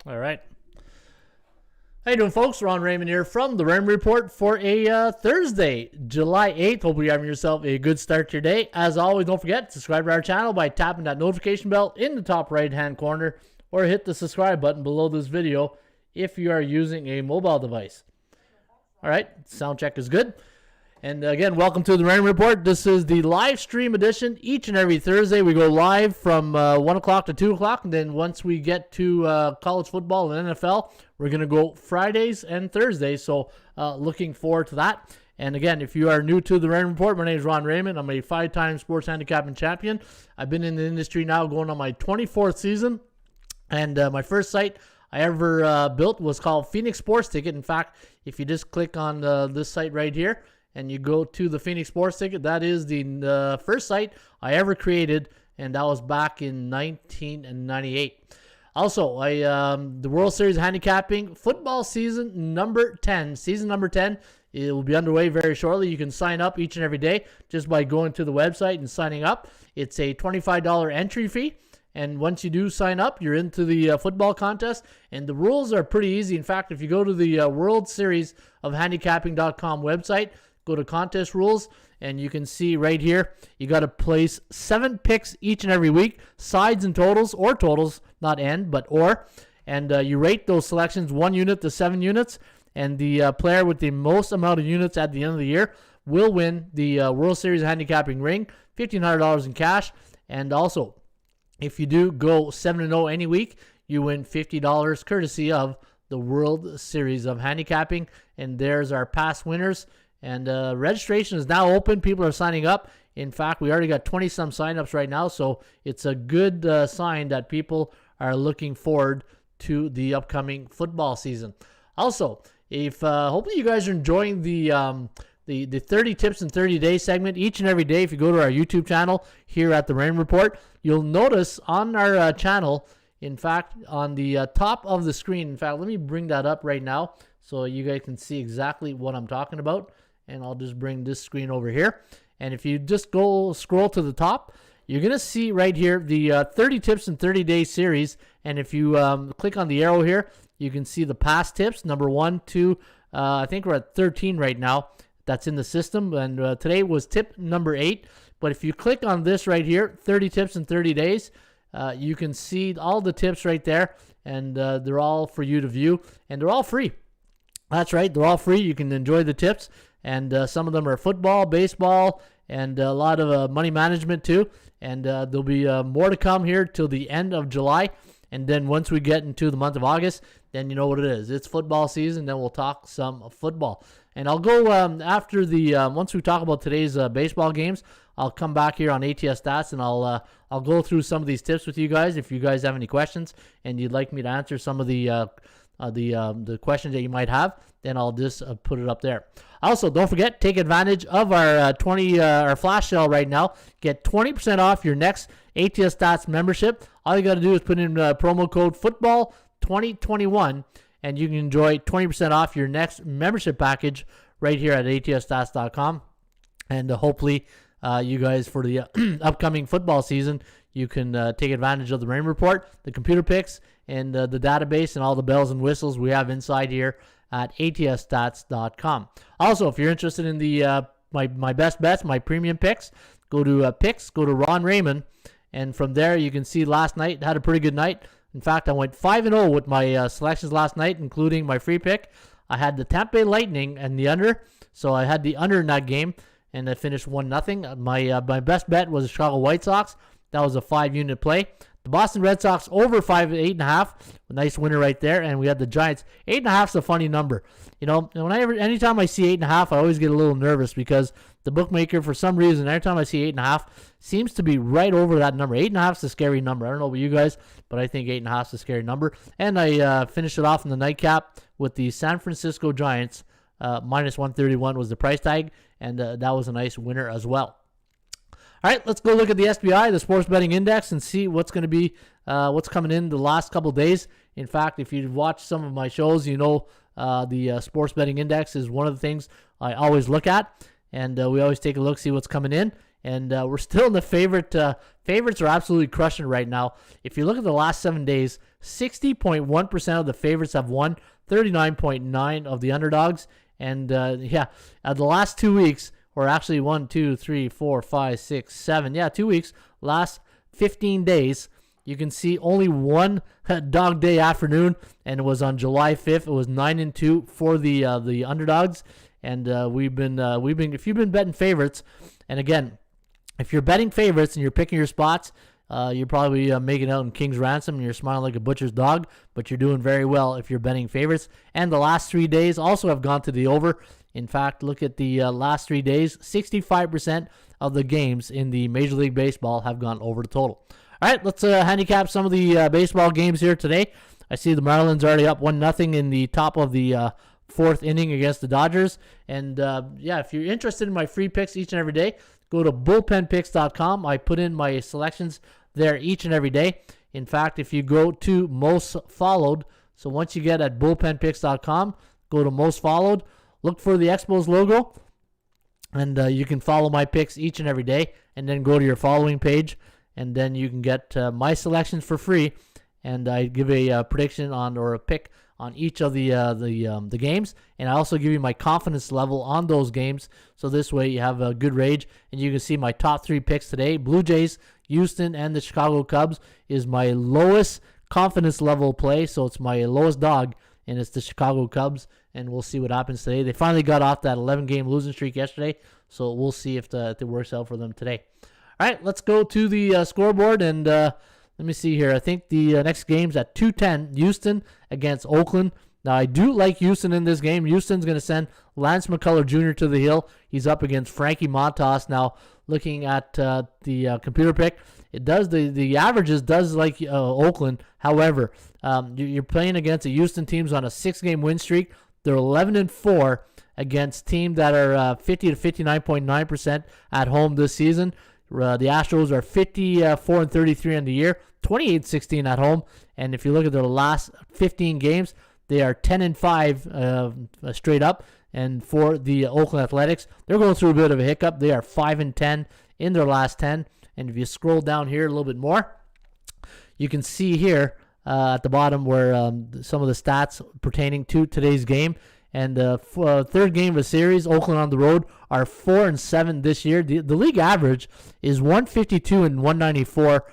All right. How you doing, folks? Ron Raymond here from the Raymond Report for a Thursday, July 8th. Hope you're having yourself a good start to your day. As always, don't forget to subscribe to our channel by tapping that notification bell in the top right-hand corner, or hit the subscribe button below this video if you are using a mobile device. All right, sound check is good. And again, welcome to the Raymond Report. This is the live stream edition. Each and every Thursday, we go live from 1 o'clock to 2 o'clock. And then once we get to college football and NFL, we're going to go Fridays and Thursdays. So looking forward to that. And again, if you are new to the Raymond Report, my name is Ron Raymond. I'm a 5-time sports handicapping champion. I've been in the industry now going on my 24th season. And my first site I ever built was called Phoenix Sports Ticket. In fact, if you just click on this site right here, and you go to the Phoenix Sports Ticket, that is the first site I ever created, and that was back in 1998. Also, the World Series Handicapping football season number 10. Season number 10, it will be underway very shortly. You can sign up each and every day just by going to the website and signing up. It's a $25 entry fee. And once you do sign up, you're into the football contest. And the rules are pretty easy. In fact, if you go to the World Series of Handicapping.com website, go to contest rules, and you can see right here, you got to place 7 picks each and every week, sides and totals, or totals, not and, but or. And you rate those selections 1 unit to 7 units. And the player with the most amount of units at the end of the year will win the World Series Handicapping ring, $1,500 in cash. And also, if you do go 7-0 any week, you win $50 courtesy of the World Series of Handicapping. And there's our past winners. And registration is now open. People are signing up. In fact, we already got 20-some signups right now, so it's a good sign that people are looking forward to the upcoming football season. Also, if hopefully you guys are enjoying the 30 tips in 30 days segment each and every day. If you go to our YouTube channel here at the Raymond Report, you'll notice on our channel, in fact, on the top of the screen. In fact, let me bring that up right now so you guys can see exactly what I'm talking about. And I'll just bring this screen over here. And if you just go scroll to the top, you're going to see right here the 30 tips in 30 days series. And if you click on the arrow here, you can see the past tips, number 1, 2, I think we're at 13 right now. That's in the system. And today was tip number 8. But if you click on this right here, 30 tips in 30 days, you can see all the tips right there. And they're all for you to view. And they're all free. That's right. They're all free. You can enjoy the tips. And some of them are football, baseball, and a lot of money management too. And there'll be more to come here till the end of July. And then once we get into the month of August, then you know what it is. It's football season. Then we'll talk some football. And I'll go after the once we talk about today's baseball games, I'll come back here on ATS Stats, and I'll go through some of these tips with you guys. If you guys have any questions and you'd like me to answer some of the questions that you might have, then I'll just put it up there. Also, don't forget, take advantage of our our flash sale right now. Get 20% off your next ATS Stats membership. All you got to do is put in promo code football 2021, and you can enjoy 20% off your next membership package right here at atsstats.com. And hopefully, you guys, for the upcoming football season, you can take advantage of the Raymond Report, the computer picks, and the database and all the bells and whistles we have inside here at atsstats.com. Also, if you're interested in the my best bets, my premium picks, go to picks, go to Ron Raymond, and from there you can see last night had a pretty good night. In fact, I went 5-0 with my selections last night, including my free pick. I had the Tampa Bay Lightning and the under, so I had the under in that game, and I finished 1-0. My best bet was the Chicago White Sox. That was a 5-unit play. The Boston Red Sox over 8.5. A nice winner right there. And we had the Giants. 8.5 is a funny number. You know, anytime I see 8.5, I always get a little nervous because the bookmaker, for some reason, every time I see 8.5, seems to be right over that number. 8.5 is a scary number. I don't know about you guys, but I think 8.5 is a scary number. And I finished it off in the nightcap with the San Francisco Giants. Minus 131 was the price tag, and that was a nice winner as well. All right, let's go look at the SBI, the Sports Betting Index, and see what's going to be, what's coming in the last couple of days. In fact, if you've watched some of my shows, you know the Sports Betting Index is one of the things I always look at, and we always take a look, see what's coming in. and we're still in the favorite. Favorites are absolutely crushing it right now. If you look at the last 7 days, 60.1% of the favorites have won, 39.9% of the underdogs, and the last 2 weeks, or actually 1, 2, 3, 4, 5, 6, 7, 2 weeks, last 15 days. You can see only one dog day afternoon, and it was on July 5th. It was 9-2 for the underdogs, and we've been if you've been betting favorites, and again, if you're betting favorites and you're picking your spots, you're probably making out in King's Ransom and you're smiling like a butcher's dog, but you're doing very well if you're betting favorites. And the last 3 days also have gone to the over. In fact, look at the last 3 days, 65% of the games in the Major League Baseball have gone over the total. All right, let's handicap some of the baseball games here today. I see the Marlins already up 1-0 in the top of the fourth inning against the Dodgers. And if you're interested in my free picks each and every day, go to bullpenpicks.com. I put in my selections there each and every day. In fact, if you go to most followed, so once you get at bullpenpicks.com, go to most followed, look for the Expos logo, and you can follow my picks each and every day, and then go to your following page, and then you can get my selections for free, and I give a prediction on or a pick on each of the games, and I also give you my confidence level on those games, so this way you have a good range, and you can see my top 3 picks today. Blue Jays, Houston, and the Chicago Cubs is my lowest confidence level play, so it's my lowest dog, and it's the Chicago Cubs, and we'll see what happens today. They finally got off that 11-game losing streak yesterday, so we'll see if it works out for them today. All right, let's go to the scoreboard, and let me see here. I think the next game's at 2:10, Houston against Oakland. Now, I do like Houston in this game. Houston's going to send Lance McCullers Jr. to the hill. He's up against Frankie Montas. Now, looking at the computer pick, it does the averages does like Oakland. However, you're playing against the Houston teams on a 6-game win streak. They're 11-4 against teams that are 50 to 59.9% at home this season. The Astros are 54-33 on the year, 28-16 at home. And if you look at their last 15 games, they are 10-5 straight up. And for the Oakland Athletics, they're going through a bit of a hiccup. They are 5-10 in their last 10. And if you scroll down here a little bit more, you can see here at the bottom where some of the stats pertaining to today's game. And third game of the series, Oakland on the road are 4-7 this year. The league average is 152 and 194,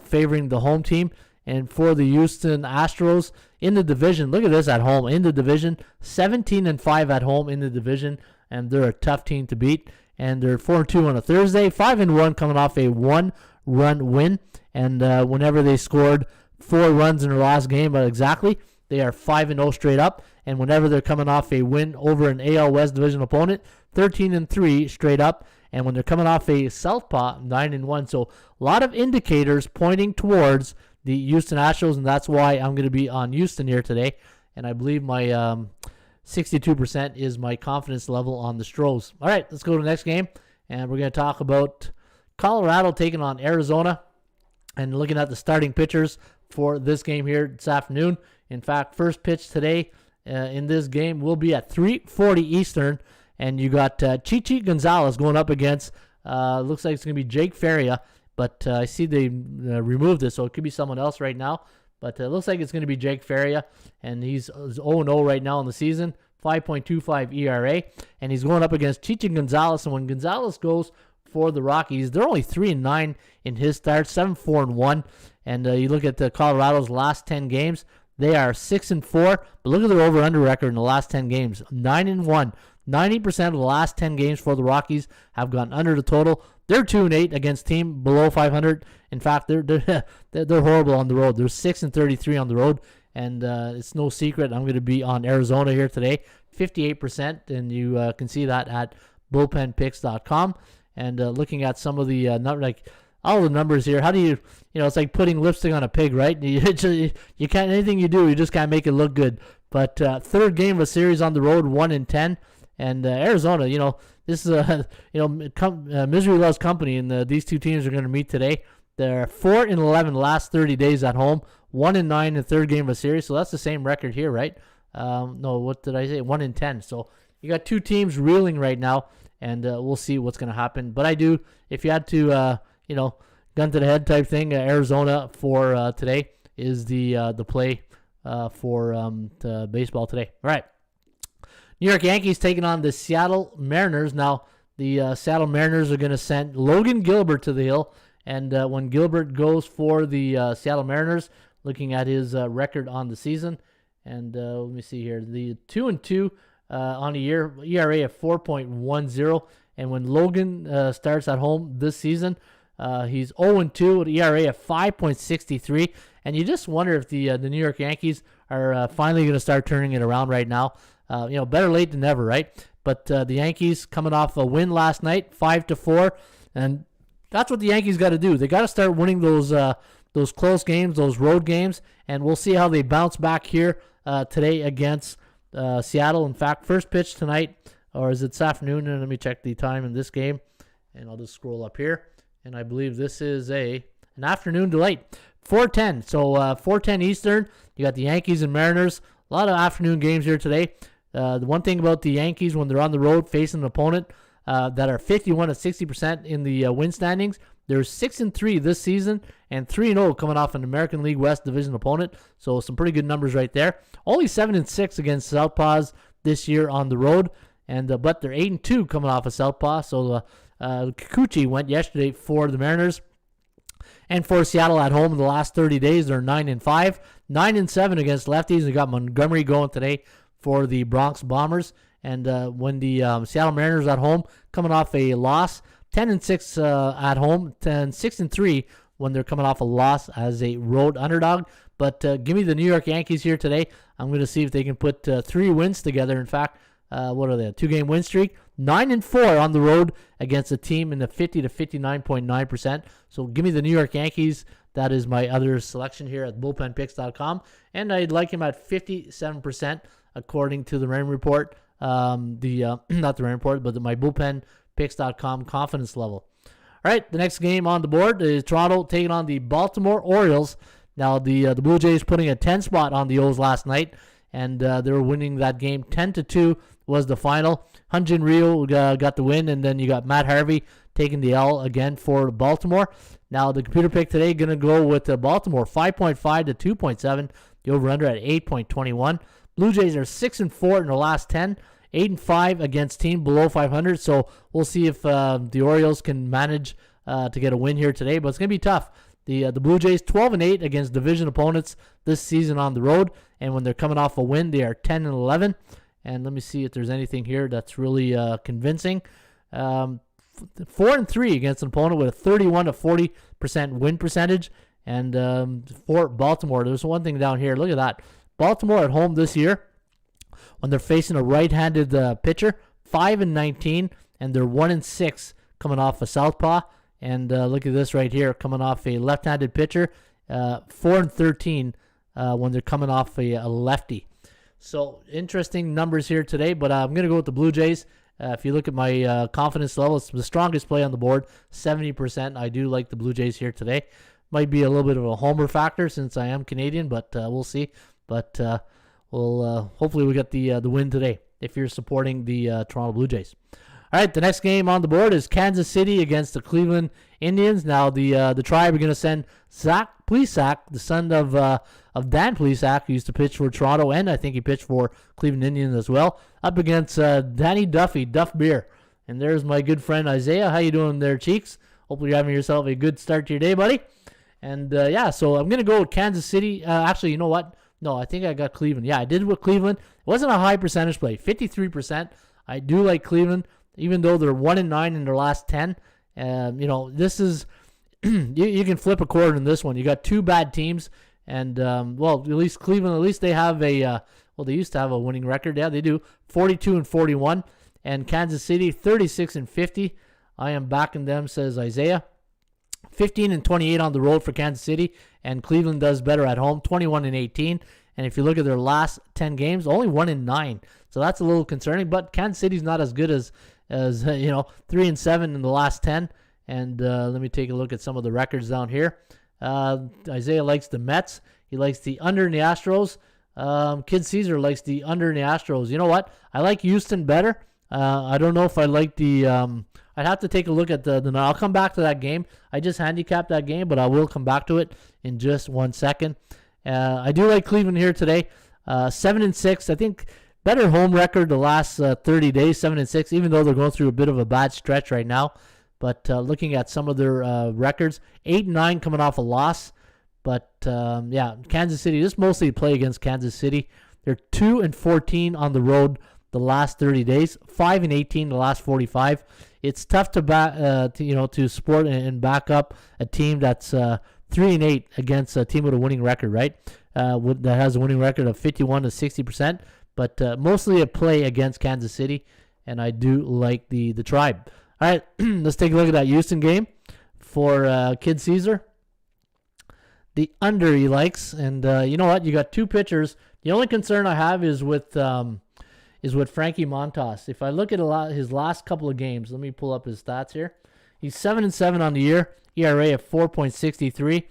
favoring the home team. And for the Houston Astros in the division, look at this at home in the division, 17-5 at home in the division, and they're a tough team to beat. And they're 4-2 on a Thursday, 5-1 coming off a 1-run win. And whenever they scored 4 runs in their last game, exactly, they are 5-0 straight up. And whenever they're coming off a win over an AL West division opponent, 13-3 straight up. And when they're coming off a southpaw, 9-1. So a lot of indicators pointing towards the Houston Astros, and that's why I'm going to be on Houston here today. And I believe my 62% is my confidence level on the Stros. All right, let's go to the next game. And we're going to talk about Colorado taking on Arizona and looking at the starting pitchers for this game here this afternoon. In fact, first pitch today in this game will be at 3:40 Eastern, and you got Chichi Gonzalez going up against, looks like it's going to be Jake Faria, but I see they removed it, so it could be someone else right now, but it looks like it's going to be Jake Faria, and he's 0-0 right now in the season, 5.25 ERA, and he's going up against Chichi Gonzalez, and when Gonzalez goes for the Rockies, they're only 3-9 in his start, 7-4-1, and you look at Colorado's last 10 games, they are 6-4, but look at their over-under record in the last 10 games, 9-1. 90% of the last 10 games for the Rockies have gone under the total. They're 2-8 against team below 500. In fact, they're horrible on the road. They're 6-33 on the road, and it's no secret I'm going to be on Arizona here today, 58%, and you can see that at bullpenpicks.com. And looking at some of the all the numbers here, how do you it's like putting lipstick on a pig, right? You can't, anything you do, you just can't make it look good. But third game of a series on the road, 1-10, and Arizona, this is misery loves company, and these two teams are going to meet today. They're 4-11 last 30 days at home, 1-9 in the third game of a series, so that's the same record here, right? No, what did I say? 1-10. So you got two teams reeling right now, and we'll see what's going to happen. But if you had to, gun to the head type thing, Arizona for today is the play for the baseball today. All right. New York Yankees taking on the Seattle Mariners. Now, the Seattle Mariners are going to send Logan Gilbert to the hill. And when Gilbert goes for the Seattle Mariners, looking at his record on the season, and let me see here, the 2-2 on a year, ERA of 4.10. And when Logan starts at home this season, he's 0-2 with ERA of 5.63. And you just wonder if the New York Yankees are finally going to start turning it around right now. Better late than never, right? But the Yankees coming off a win last night, 5-4, and that's what the Yankees got to do. They got to start winning those close games, those road games, and we'll see how they bounce back here today against Seattle. In fact, first pitch tonight, or is it this afternoon? And let me check the time in this game, and I'll just scroll up here. And I believe this is an afternoon delight, 4:10. So 4:10 Eastern. You got the Yankees and Mariners. A lot of afternoon games here today. The one thing about the Yankees when they're on the road facing an opponent that are 51 to 60% in the win standings, they're 6-3 this season and 3-0 coming off an American League West division opponent. So some pretty good numbers right there. Only 7-6 against Southpaws this year on the road, and but they're 8-2 coming off a Southpaw. So Kikuchi went yesterday for the Mariners. And for Seattle at home in the last 30 days, they're 9-5, 9-7 against lefties. We got Montgomery going today for the Bronx Bombers. And when the Seattle Mariners at home, coming off a loss, 10-6 at home, 6-3 when they're coming off a loss as a road underdog. But give me the New York Yankees here today. I'm going to see if they can put 3 wins together. In fact, what are they? A 2-game win streak. 9-4 on the road against a team in the 50 to 59.9%. So give me the New York Yankees. That is my other selection here at bullpenpicks.com. And I'd like him at 57% according to the Raymond Report. Not the Raymond Report, but my bullpenpicks.com confidence level. All right, the next game on the board is Toronto taking on the Baltimore Orioles. Now, the Blue Jays putting a 10 spot on the O's last night, and they were winning that game 10-2 was the final. Hyun-Jin Ryu got the win, and then you got Matt Harvey taking the L again for Baltimore. Now, the computer pick today going to go with Baltimore, 5.5 to 2.7. The over-under at 8.21. Blue Jays are 6-4 in their last 10, 8-5 against team below 500. So we'll see if the Orioles can manage to get a win here today, but it's going to be tough. The Blue Jays 12-8 against division opponents this season on the road, and when they're coming off a win, they are 10-11. And let me see if there's anything here that's really convincing. 4-3 against an opponent with a 31 to 40% win percentage. And for Baltimore, there's one thing down here. Look at that. Baltimore at home this year, when they're facing a right-handed pitcher, 5-19, and they're 1-6 coming off a southpaw. And look at this right here, coming off a left-handed pitcher, 4-13 when they're coming off a lefty. So interesting numbers here today, but I'm going to go with the Blue Jays. If you look at my confidence level, it's the strongest play on the board, 70%. I do like the Blue Jays here today. Might be a little bit of a homer factor since I am Canadian, but we'll see. But we'll hopefully we get the win today if you're supporting the Toronto Blue Jays. All right, the next game on the board is Kansas City against the Cleveland Indians. Now the Tribe are going to send Zach Plesac, the son of Dan Plesac, who used to pitch for Toronto, and I think he pitched for Cleveland Indians as well, up against Danny Duffy, Duff Beer. And there's my good friend Isaiah. How you doing there, Cheeks? Hopefully you're having yourself a good start to your day, buddy. And so I'm going to go with Kansas City. Actually, you know what? No, I think I got Cleveland. Yeah, I did with Cleveland. It wasn't a high percentage play, 53%. I do like Cleveland, even though they're 1-9 in their last 10. This is you can flip a quarter in this one. You got two bad teams, and at least Cleveland. At least they have they used to have a winning record. Yeah, they do, 42-41, and Kansas City 36-50. I am backing them, says Isaiah. 15-28 on the road for Kansas City, and Cleveland does better at home, 21-18. And if you look at their last 10 games, only 1-9. So that's a little concerning. But Kansas City's not as good as 3-7 in the last 10. And let me take a look at some of the records down here. Isaiah likes the Mets. He likes the under in the Astros. Kid Caesar likes the under in the Astros. You know what? I like Houston better. I don't know if I like the. I'd have to take a look at the. I'll come back to that game. I just handicapped that game, but I will come back to it in just 1 second. I do like Cleveland here today. 7-6. I think better home record the last 30 days. 7-6. Even though they're going through a bit of a bad stretch right now, but looking at some of their records, 8-9 coming off a loss. But yeah, Kansas City. Just mostly play against Kansas City. They're 2-14 on the road the last 30 days. 5-18 the last 45. It's tough to support and back up a team that's 3-8 against a team with a winning record, right? That has a winning record of 51 to 60%. But mostly a play against Kansas City, and I do like the Tribe. All right, let's take a look at that Houston game for Kid Caesar. The under he likes, and you know what? You got two pitchers. The only concern I have is with Frankie Montas. If I look at his last couple of games, let me pull up his stats here. He's 7-7 on the year, ERA of 4.63.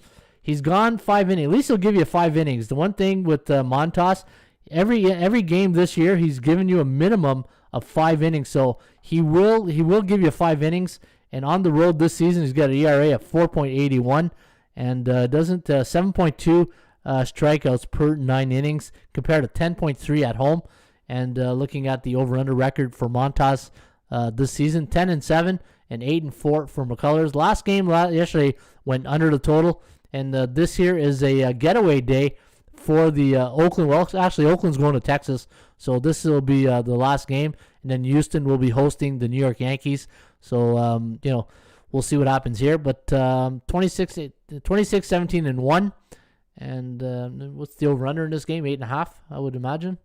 He's gone 5 innings. At least he'll give you 5 innings. The one thing with Montas, every game this year, he's given you a minimum of 5 innings. So he will give you 5 innings. And on the road this season, he's got an ERA of 4.81 and doesn't 7.2 strikeouts per 9 innings compared to 10.3 at home. And looking at the over/under record for Montas this season, 10-7 and 8-4 for McCullers. Last game yesterday went under the total, and this here is a getaway day for the Oakland. Well, actually, Oakland's going to Texas, so this will be the last game, and then Houston will be hosting the New York Yankees. So we'll see what happens here. But 26-17-1, and what's the over/under in this game? 8.5, I would imagine.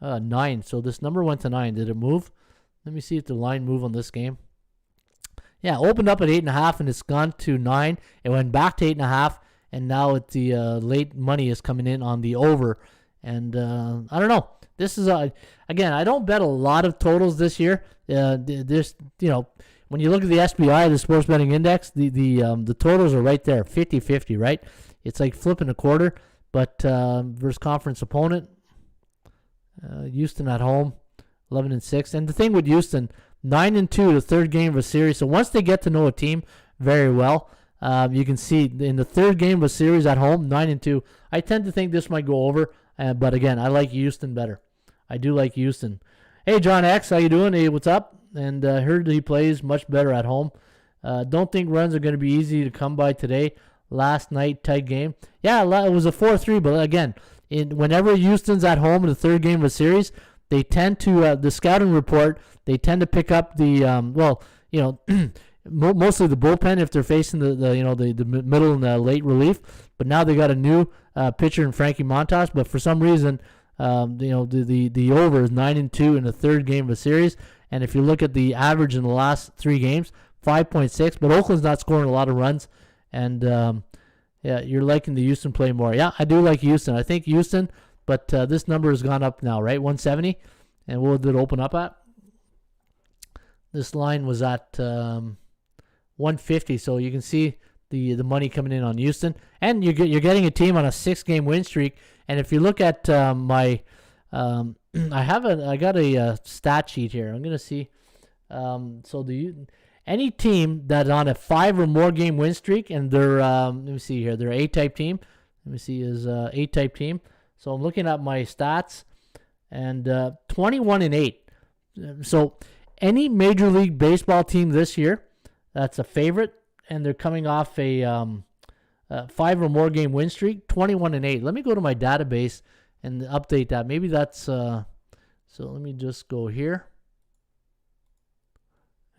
9. So this number went to 9. Did it move? Let me see if the line moved on this game. Yeah, opened up at 8.5 and it's gone to 9. It went back to 8.5, and now the late money is coming in on the over. And I don't know. This is again, I don't bet a lot of totals this year. When you look at the SBI, the Sports Betting Index, the totals are right there, 50-50, right? It's like flipping a quarter. But versus conference opponent. Houston at home, 11-6. And the thing with Houston, 9-2, the third game of a series. So once they get to know a team very well, you can see in the third game of a series at home, 9-2. I tend to think this might go over, but again, I like Houston better. I do like Houston. Hey, John X, how you doing? Hey, what's up? And heard he plays much better at home. Don't think runs are going to be easy to come by today. Last night, tight game. Yeah, it was a 4-3, but again, whenever Houston's at home in the third game of a series, they tend to, the scouting report, they tend to pick up the, mostly the bullpen if they're facing the middle and the late relief. But now they got a new pitcher in Frankie Montas. But for some reason, the over is 9-2 in the third game of a series. And if you look at the average in the last 3 games, 5.6. But Oakland's not scoring a lot of runs. And yeah, you're liking the Houston play more. Yeah, I do like Houston. I think Houston, but this number has gone up now, right? 170. And what did it open up at? This line was at 150. So you can see the money coming in on Houston. And you're getting a team on a 6-game win streak. And if you look at my, I got a stat sheet here. I'm going to see. Any team that's on a 5 or more game win streak, and they're, let me see here, they're an A-type team. Let me see, is A-type team. So I'm looking at my stats, and 21-8. So any Major League Baseball team this year that's a favorite, and they're coming off a 5 or more game win streak, 21-8. Let me go to my database and update that. Maybe that's, so let me just go here.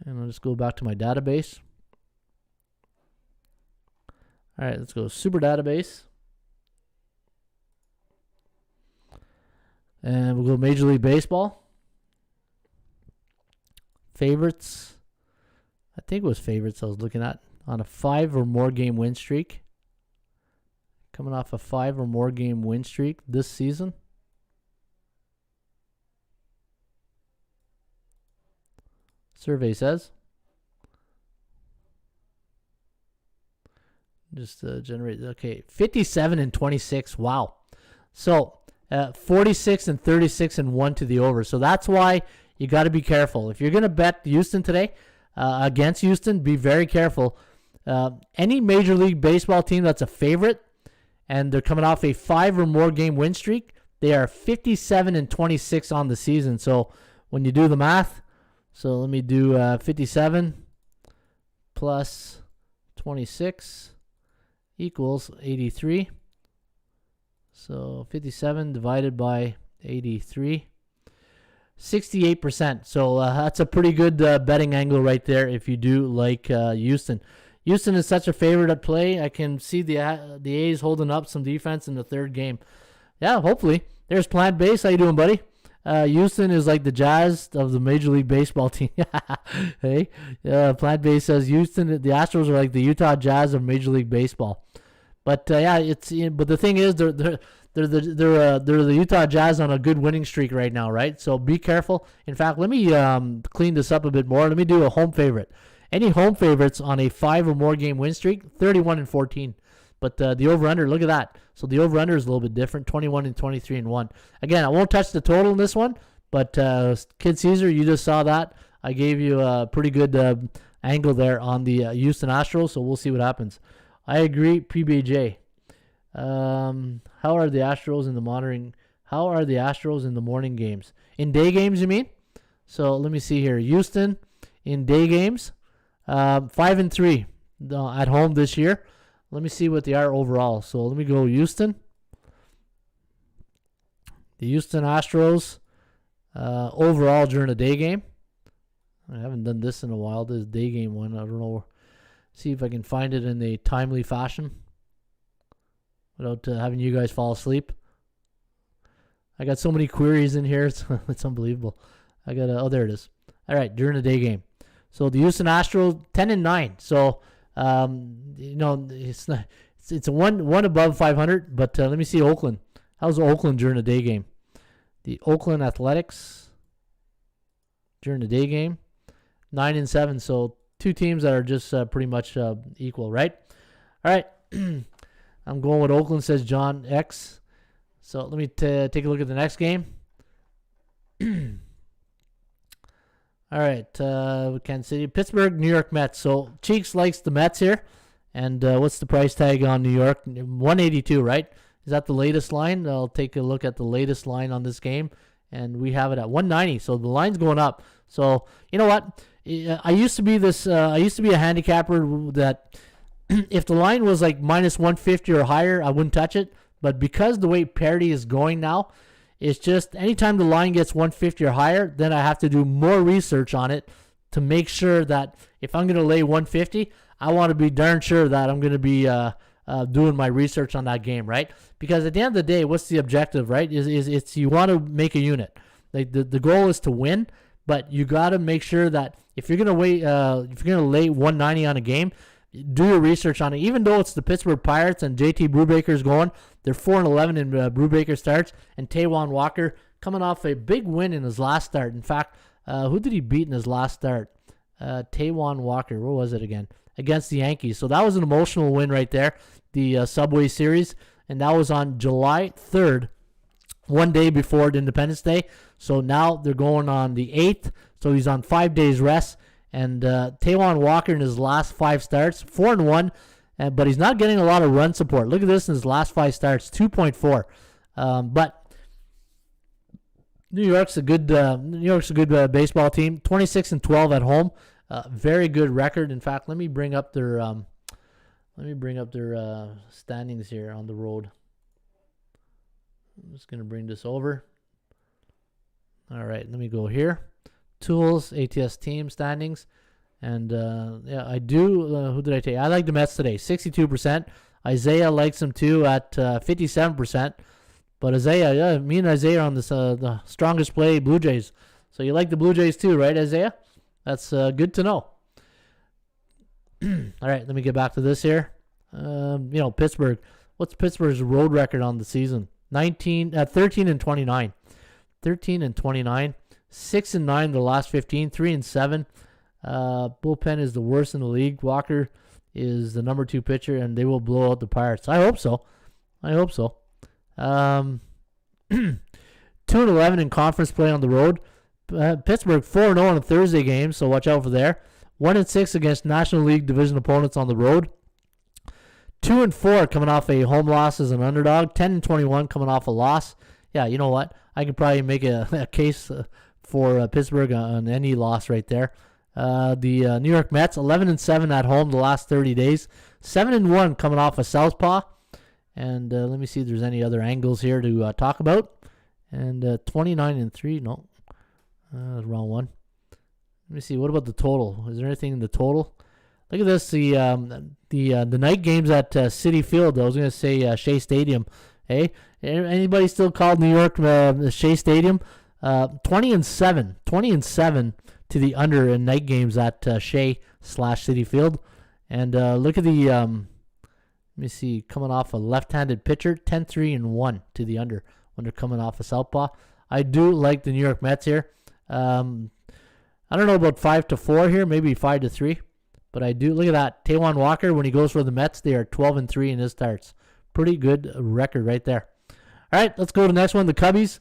And I'll just go back to my database. All right, let's go Super Database. And we'll go Major League Baseball. Favorites. I think it was favorites I was looking at. On a 5 or more game win streak. Coming off a 5 or more game win streak this season. Survey says. Just generate. Okay, 57-26. Wow. So 46-36-1 to the over. So that's why you got to be careful. If you're going to bet Houston today against Houston, be very careful. Any Major League Baseball team that's a favorite and they're coming off a 5 or more game win streak, they are 57-26 on the season. So when you do the math, so let me do 57 plus 26 equals 83. So 57 divided by 83. 68%. So that's a pretty good betting angle right there if you do like Houston. Houston is such a favorite at play. I can see the A's holding up some defense in the third game. Yeah, hopefully. There's Plant Base. How you doing, buddy? Houston is like the Jazz of the Major League Baseball team. Hey, Plant Base says Houston. The Astros are like the Utah Jazz of Major League Baseball. But but the thing is, they're the Utah Jazz on a good winning streak right now, right? So be careful. In fact, let me clean this up a bit more. Let me do a home favorite. Any home favorites on a 5 or more game win streak, 31-14. But the over/under, look at that. So the over/under is a little bit different, 21-23-1. Again, I won't touch the total in this one, but Kid Caesar, you just saw that. I gave you a pretty good angle there on the Houston Astros, so we'll see what happens. I agree, PBJ. How are the Astros in the morning? How are the Astros in the morning games? In day games, you mean? So let me see here. Houston in day games, 5-3 at home this year. Let me see what they are overall. So let me go Houston. The Houston Astros overall during a day game. I haven't done this in a while. This day game one. I don't know. See if I can find it in a timely fashion without having you guys fall asleep. I got so many queries in here. It's unbelievable. I got there it is. All right, during the day game. So the Houston Astros 10-9. So it's a one above 500. But let me see Oakland. How's Oakland during the day game? The Oakland Athletics during the day game 9-7. So two teams that are just pretty much equal, right? All right. I'm going with Oakland, says John X. So let me take a look at the next game. All right, Kansas City, Pittsburgh, New York Mets. So Cheeks likes the Mets here. And what's the price tag on New York? 182, right? Is that the latest line? I'll take a look at the latest line on this game. And we have it at 190. So the line's going up. So you know what? I used to be a handicapper that if the line was like minus 150 or higher, I wouldn't touch it. But because the way parity is going now, it's just anytime the line gets 150 or higher, then I have to do more research on it to make sure that if I'm going to lay 150, I want to be darn sure that I'm going to be doing my research on that game, right? Because at the end of the day, what's the objective, right? It's you want to make a unit. Like the goal is to win, but you got to make sure that if you're going to lay 190 on a game, do your research on it. Even though it's the Pittsburgh Pirates and JT Brubaker's going, they're 4-11 in Brubaker starts, and Taijuan Walker coming off a big win in his last start. In fact, who did he beat in his last start? Taijuan Walker. What was it again? Against the Yankees. So that was an emotional win right there, the Subway Series, and that was on July 3rd, one day before Independence Day. So now they're going on the 8th, so he's on 5 days rest. And Taijuan Walker in his last 5 starts, 4-1, but he's not getting a lot of run support. Look at this in his last 5 starts, 2.4. But New York's a good baseball team, 26-12 at home, very good record. In fact, let me bring up their standings here on the road. I'm just gonna bring this over. All right, let me go here. Tools, Ats Team Standings. And, I do. Who did I take? I like the Mets today, 62%. Isaiah likes them, too, at 57%. But Isaiah, me and Isaiah are on this the strongest play Blue Jays. So you like the Blue Jays, too, right, Isaiah? That's good to know. All right, let me get back to this here. Pittsburgh. What's Pittsburgh's road record on the season? 13-29. 13-29. 6-9 the last 15, 3-7. Bullpen is the worst in the league. Walker is the number 2 pitcher, and they will blow out the Pirates. I hope so. 2-11 in conference play on the road. Pittsburgh 4-0 on a Thursday game, so watch out for there. 1-6 against National League division opponents on the road. 2-4 coming off a home loss as an underdog. 10-21 coming off a loss. Yeah, you know what? I could probably make a case for Pittsburgh on any loss right there. The New York Mets 11-7 at home the last 30 days. 7-1 coming off a southpaw. And let me see if there's any other angles here to talk about. And 29-3. No, wrong one. Let me see. What about the total? Is there anything in the total? Look at this. The night games at Citi Field. I was going to say Shea Stadium. Hey, anybody still called New York Shea Stadium? 20-7. 20-7 to the under in night games at Shea/Citi Field. And look at the. Let me see. Coming off a left-handed pitcher, 10-3-1 to the under when they're coming off a southpaw. I do like the New York Mets here. I don't know about 5-4 here, maybe 5-3, but I do. Look at that. Taijuan Walker, when he goes for the Mets, they are 12-3 in his starts. Pretty good record right there. All right, let's go to the next one, the Cubbies.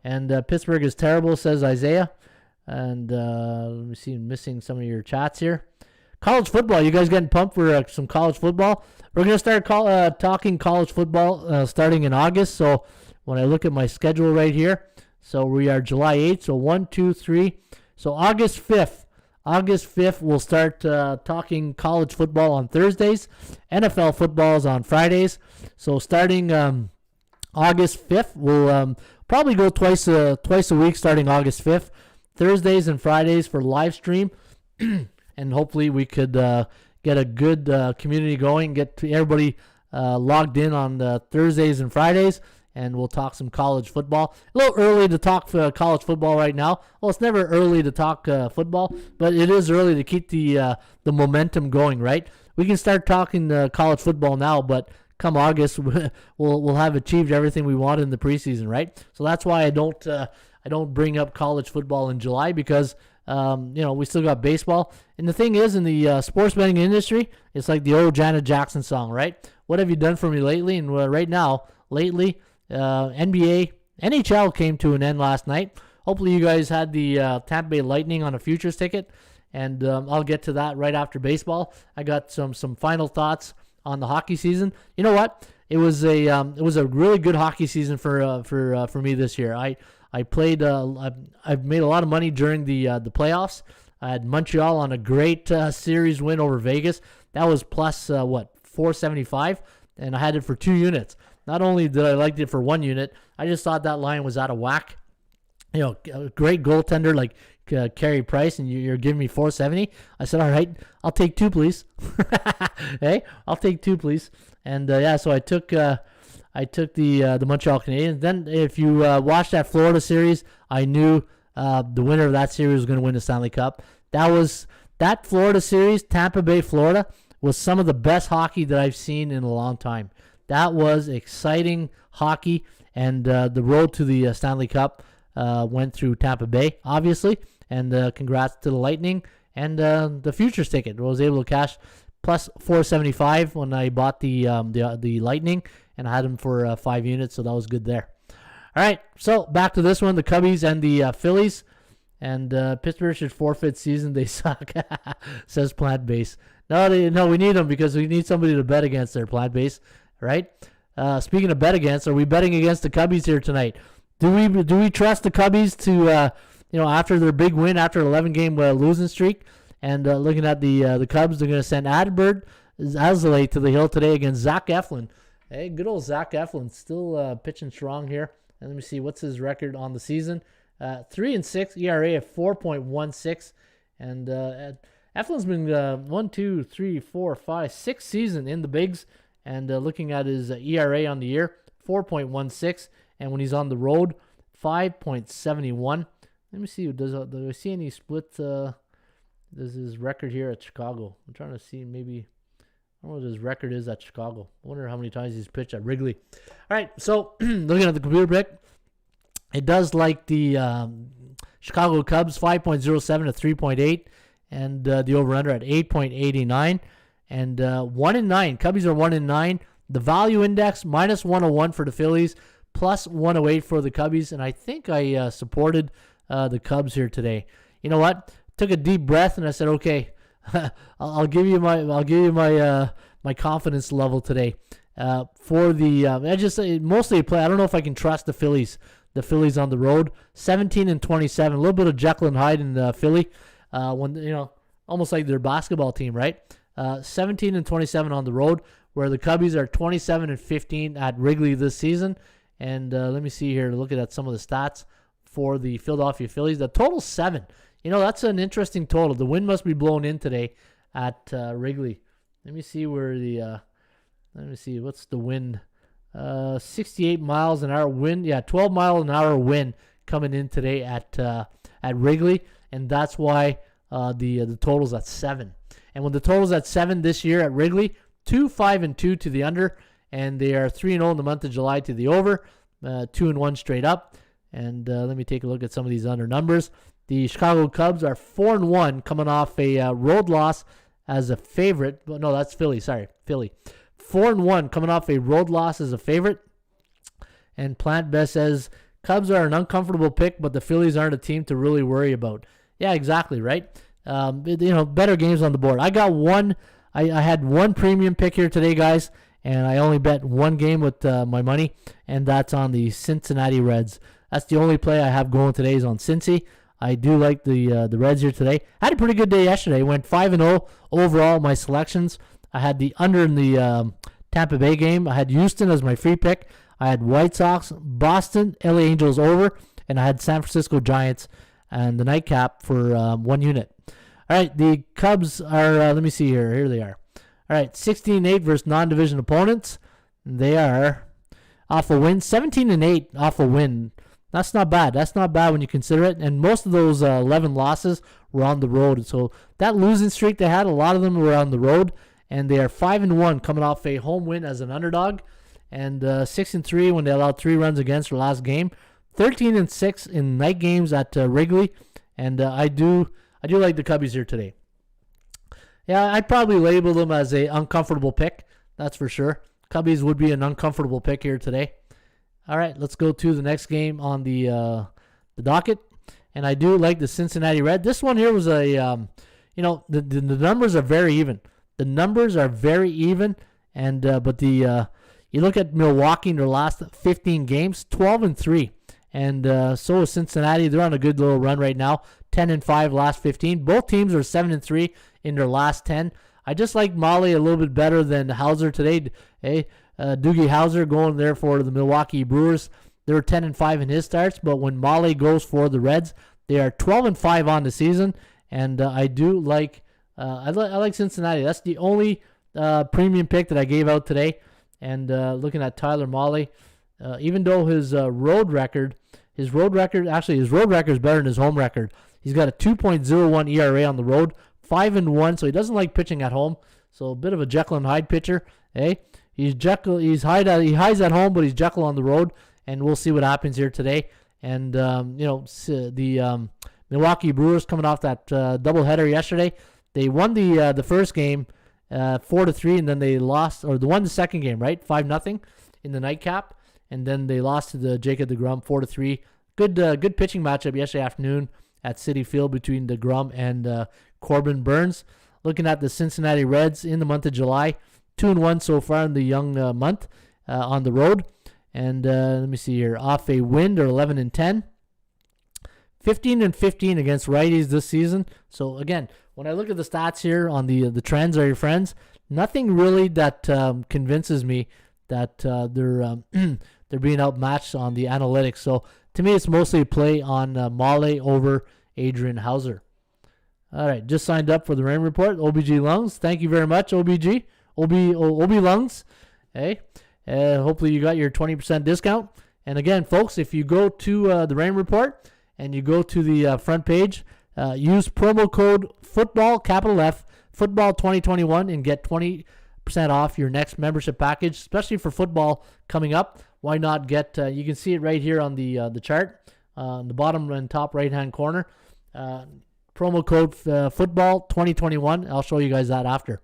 And Pittsburgh is terrible, says Isaiah. And let me see, I'm missing some of your chats here. College football, you guys getting pumped for some college football? We're going to start talking college football starting in August. So when I look at my schedule right here, so we are July 8th, so 1, 2, 3. So August 5th, we'll start talking college football on Thursdays. NFL football is on Fridays. So starting August 5th, we'll probably go twice a week starting August 5th. Thursdays and Fridays for live stream. And hopefully we could get a good community going, get everybody logged in on Thursdays and Fridays. And we'll talk some college football. A little early to talk college football right now. Well, it's never early to talk football, but it is early to keep the momentum going, right? We can start talking college football now, but come August, we'll have achieved everything we want in the preseason, right? So that's why I don't bring up college football in July because we still got baseball. And the thing is, in the sports betting industry, it's like the old Janet Jackson song, right? What have you done for me lately? And right now, lately. NBA, NHL came to an end last night. Hopefully you guys had the Tampa Bay Lightning on a futures ticket, and I'll get to that right after baseball. I got some final thoughts on the hockey season. You know what? It was a really good hockey season for me this year. I played. I've made a lot of money during the playoffs. I had Montreal on a great series win over Vegas. That was plus 475, and I had it for 2 units. Not only did I like it for 1 unit, I just thought that line was out of whack. You know, a great goaltender like Carey Price, and you're giving me 470. I said, all right, I'll take 2, please. Hey, I'll take 2, please. And so I took the Montreal Canadiens. Then if you watched that Florida series, I knew the winner of that series was going to win the Stanley Cup. That Florida series, Tampa Bay, Florida, was some of the best hockey that I've seen in a long time. That was exciting hockey, and the road to the Stanley Cup went through Tampa Bay, obviously, and congrats to the Lightning and the futures ticket. I was able to cash plus 475 when I bought the Lightning, and I had them for 5 units, so that was good there. All right, so back to this one, the Cubbies and the Phillies, and Pittsburgh should forfeit season. They suck, says Plant Base. No, we need them because we need somebody to bet against their Plant Base. Right? Speaking of bet against, are we betting against the Cubbies here tonight? Do we trust the Cubbies to after their big win after an 11-game losing streak, and looking at the Cubs, they're going to send Adbert Azalea to the hill today against Zach Eflin. Hey, good old Zach Eflin still pitching strong here. And let me see, what's his record on the season? 3-6 ERA of 4.16, and Eflin's been 6 season in the bigs. And looking at his ERA on the year, 4.16. And when he's on the road, 5.71. Let me see. Do I see any split? Does his record here at Chicago? I'm trying to see maybe. I don't know what his record is at Chicago. I wonder how many times he's pitched at Wrigley. All right. So looking at the computer pick, it does like the Chicago Cubs, 5.07 to 3.8. And the over-under at 8.89. And 1-9. Cubbies are 1-9. The value index minus 101 for the Phillies, plus 108 for the Cubbies. And I think I supported the Cubs here today. You know what? Took a deep breath and I said, okay, I'll give you my my confidence level today. For the I just mostly play. I don't know if I can trust the Phillies. The Phillies on the road, 17-27, a little bit of Jekyll and Hyde in Philly. When almost like their basketball team, right? 17-27 on the road, where the Cubbies are 27-15 at Wrigley this season. And let me see here, looking at some of the stats for the Philadelphia Phillies. The total 7. That's an interesting total. The wind must be blown in today at Wrigley. Let me see where the what's the wind? 68 miles an hour wind. Yeah, 12 mile an hour wind coming in today at Wrigley, and that's why the total's at 7. And when the total's at 7 this year at Wrigley, 2-5-2 to the under, and they are 3-0 in the month of July to the over, 2-1 straight up. And let me take a look at some of these under numbers. The Chicago Cubs are 4-1, coming off a road loss as a favorite. Well, no, that's Philly. Sorry, Philly. 4-1, coming off a road loss as a favorite. And Plant Best says Cubs are an uncomfortable pick, but the Phillies aren't a team to really worry about. Yeah, exactly, right? Better games on the board. I got one. I had one premium pick here today, guys, and I only bet one game with my money, and that's on the Cincinnati Reds. That's the only play I have going today is on Cincy. I do like the Reds here today. I had a pretty good day yesterday. Went 5-0 overall my selections. I had the under in the Tampa Bay game. I had Houston as my free pick. I had White Sox, Boston, LA Angels over, and I had San Francisco Giants and the nightcap for 1 unit. All right, the Cubs are, let me see here. Here they are. All right, 16-8 versus non-division opponents. They are off a win. 17-8 off a win. That's not bad. That's not bad when you consider it. And most of those 11 losses were on the road. So that losing streak they had, a lot of them were on the road. And they are 5-1 coming off a home win as an underdog. And 6-3 when they allowed 3 runs against their last game. 13-6 in night games at Wrigley. And I do like the Cubbies here today. Yeah, I'd probably label them as a uncomfortable pick. That's for sure. Cubbies would be an uncomfortable pick here today. All right, let's go to the next game on the docket. And I do like the Cincinnati Reds. This one here was a, the numbers are very even. The numbers are very even. And but you look at Milwaukee in their last 15 games, 12-3. And so is Cincinnati. They're on a good little run right now. 10-5 last 15. Both teams are 7-3 in their last 10. I just like Molly a little bit better than Hauser today. Hey, Doogie Howser going there for the Milwaukee Brewers. They're 10-5 in his starts, but when Molly goes for the Reds, they are 12-5 on the season. And I do like I like Cincinnati. That's the only premium pick that I gave out today. And looking at Tyler Molly, even though his road record is better than his home record. He's got a 2.01 ERA on the road, 5-1, so he doesn't like pitching at home. So a bit of a Jekyll and Hyde pitcher. Hey, he hides at home, but he's Jekyll on the road, and we'll see what happens here today. And the Milwaukee Brewers coming off that doubleheader yesterday. They won the first game 4-3, and then they lost, or they won the second game, right? 5-0 in the nightcap, and then they lost to the Jacob deGrom 4-3. Good pitching matchup yesterday afternoon at Citi Field between deGrom and Corbin Burns. Looking at the Cincinnati Reds in the month of July, 2-1 so far in the young month on the road. And let me see here. Off a win, they're 11-10. 15-15 against righties this season. So again, when I look at the stats here on the trends are your friends, nothing really that convinces me that they're being outmatched on the analytics. So to me, it's mostly a play on Molly over Adrian Hauser. All right, just signed up for the Raymond Report. OBG Lungs, thank you very much, OBG. OB Lungs. Hey, hopefully you got your 20% discount. And again, folks, if you go to the Raymond Report and you go to the front page, use promo code football, capital F, football 2021, and get 20% off your next membership package, especially for football coming up. Why not get, you can see it right here on the chart, on the bottom and top right-hand corner. Promo code football 2021. I'll show you guys that after.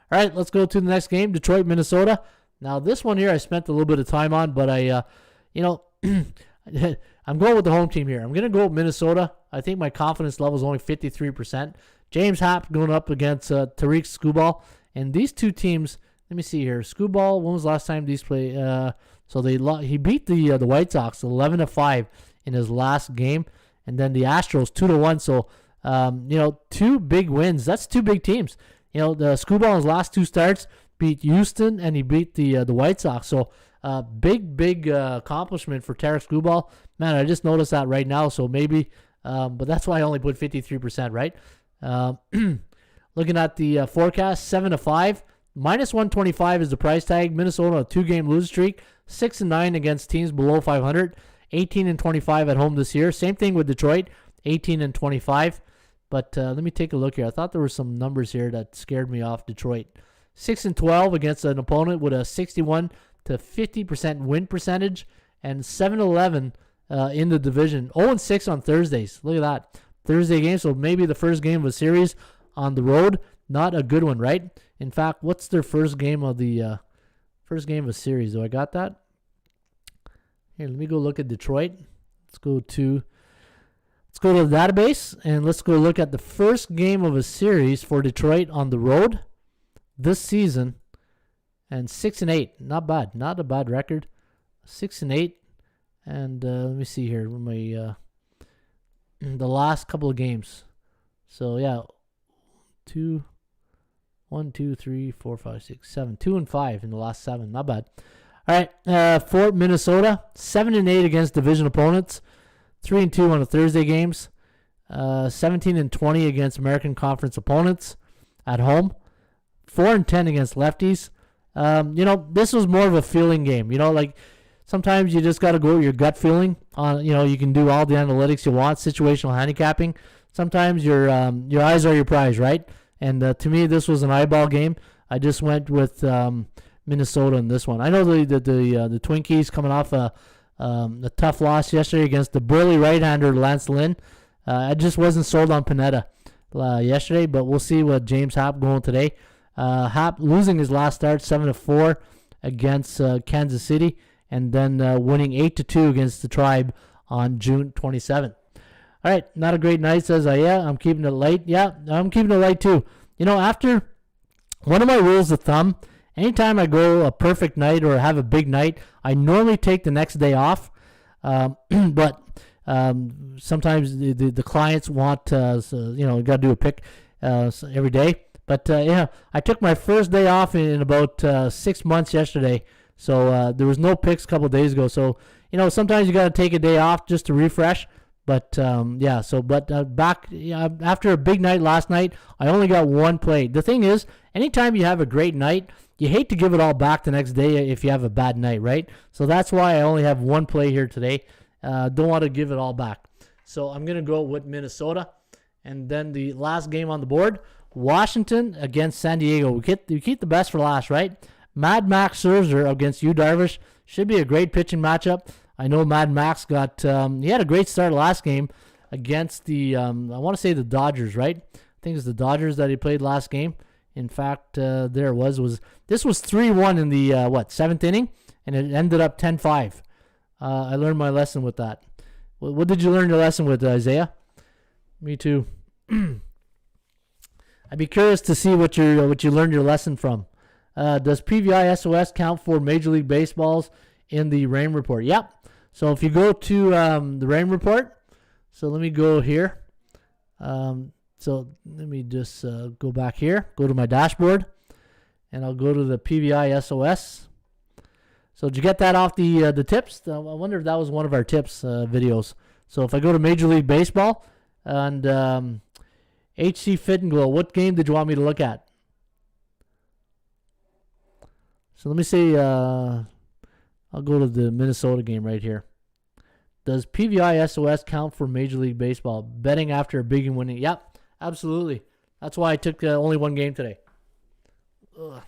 All right, let's go to the next game, Detroit, Minnesota. Now, this one here I spent a little bit of time on, but I I'm going with the home team here. I'm going to go with Minnesota. I think my confidence level is only 53%. James Happ going up against Tariq Skubal. And these two teams, let me see here. Skubal, when was the last time these played? He beat the White Sox 11-5 in his last game. And then the Astros 2-1. So, two big wins. That's two big teams. The Skubal in his last two starts beat Houston and he beat the White Sox. So, big accomplishment for Tariq Skubal. Man, I just noticed that right now. So maybe, but that's why I only put 53%, right? Looking at the forecast, 7-5, -125 is the price tag. Minnesota, a 2-game losing streak, 6-9 against teams below 500, 18-25 at home this year. Same thing with Detroit, 18-25. But let me take a look here. I thought there were some numbers here that scared me off. Detroit, 6-12 against an opponent with a 61 to 50% win percentage, and 7-11 in the division. 0-6 on Thursdays. Look at that. Thursday game, so maybe the first game of a series on the road. Not a good one, right? In fact, what's their first game of a series? Do I got that? Here, let me go look at Detroit. Let's go to the database, and let's go look at the first game of a series for Detroit on the road this season. And 6-8, not bad, not a bad record. 6-8, and let me see here. My the last couple of games. So yeah, 1, 2, 3, 4, 5, 6, 7, 2-5 in the last 7. Not bad. All right, for Minnesota, 7-8 against division opponents, 3-2 on the Thursday games, 17-20 against American Conference opponents at home, 4-10 against lefties. This was more of a feeling game. Like sometimes you just got to go with your gut feeling. You can do all the analytics you want, situational handicapping. Sometimes your eyes are your prize, right? And to me, this was an eyeball game. I just went with Minnesota in this one. I know the Twinkies coming off a tough loss yesterday against the burly right-hander Lance Lynn. I just wasn't sold on Pineda yesterday, but we'll see what James Happ going today. Happ losing his last start 7-4 against Kansas City, and then winning 8-2 against the Tribe on June 27th. All right, not a great night, says I'm keeping it light. Yeah, I'm keeping it light too. After one of my rules of thumb, anytime I go a perfect night or have a big night, I normally take the next day off. But sometimes the clients want, got to do a pick every day. But I took my first day off in about 6 months yesterday. So there was no picks a couple of days ago. So, sometimes you got to take a day off just to refresh. But, back after a big night last night, I only got one play. The thing is, anytime you have a great night, you hate to give it all back the next day if you have a bad night, right? So that's why I only have one play here today. Don't want to give it all back. So I'm going to go with Minnesota. And then the last game on the board, Washington against San Diego. We keep the best for last, right? Mad Max Scherzer against Yu Darvish. Should be a great pitching matchup. I know Mad Max he had a great start last game against the, I want to say the Dodgers, right? I think it's the Dodgers that he played last game. In fact, this was 3-1 in the, 7th inning, and it ended up 10-5. I learned my lesson with that. What did you learn your lesson with, Isaiah? Me too. I'd be curious to see what you learned your lesson from. Does PVI SOS count for Major League Baseball's in the Raymond Report? Yep. So if you go to the Raymond Report, so let me go here. So let me just go back here, go to my dashboard, and I'll go to the PVI SOS. So did you get that off the tips? I wonder if that was one of our tips videos. So if I go to Major League Baseball and HC Fit and Glow, what game did you want me to look at? So let me say, I'll go to the Minnesota game right here. Does PVI SOS count for Major League Baseball? Betting after a big and winning. Yep, absolutely. That's why I took only one game today. Ugh.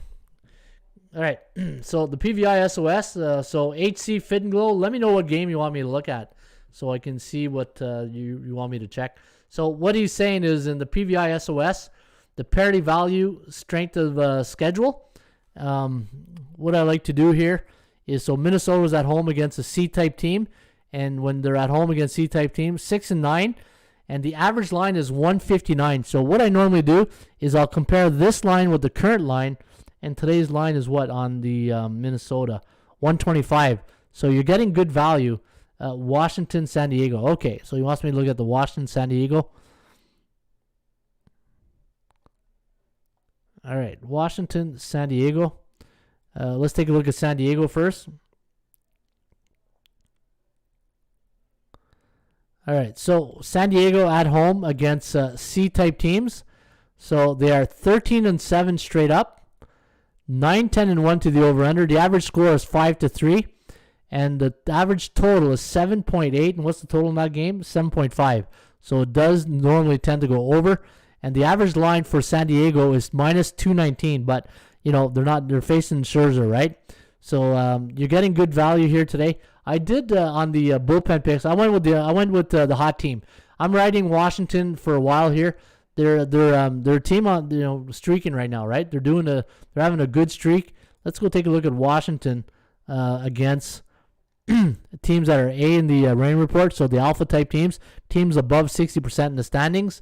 All right, so the PVI SOS, so HC Fit and Glow, let me know what game you want me to look at so I can see what you want me to check. So what he's saying is in the PVI SOS, the parity value strength of schedule, what I like to do here is, so Minnesota's at home against a C-type team, and when they're at home against C-type teams, 6-9, and the average line is 159. So what I normally do is I'll compare this line with the current line, and today's line is what on the Minnesota? 125. So you're getting good value. Washington, San Diego. Okay, so he wants me to look at the Washington, San Diego. All right, Washington, San Diego. Let's take a look at San Diego first. All right, so San Diego at home against C-type teams. So they are 13-7 straight up, 9-10-1 to the over/under. The average score is 5-3, and the average total is 7.8. And what's the total in that game? 7.5. So it does normally tend to go over. And the average line for San Diego is minus 219, but they're facing Scherzer, right? So you're getting good value here today. I did on the bullpen picks. I went with the hot team. I'm riding Washington for a while here. They're team on streaking right now, right? They're having a good streak. Let's go take a look at Washington against teams that are A in the Raymond Report. So the alpha type teams above 60% in the standings.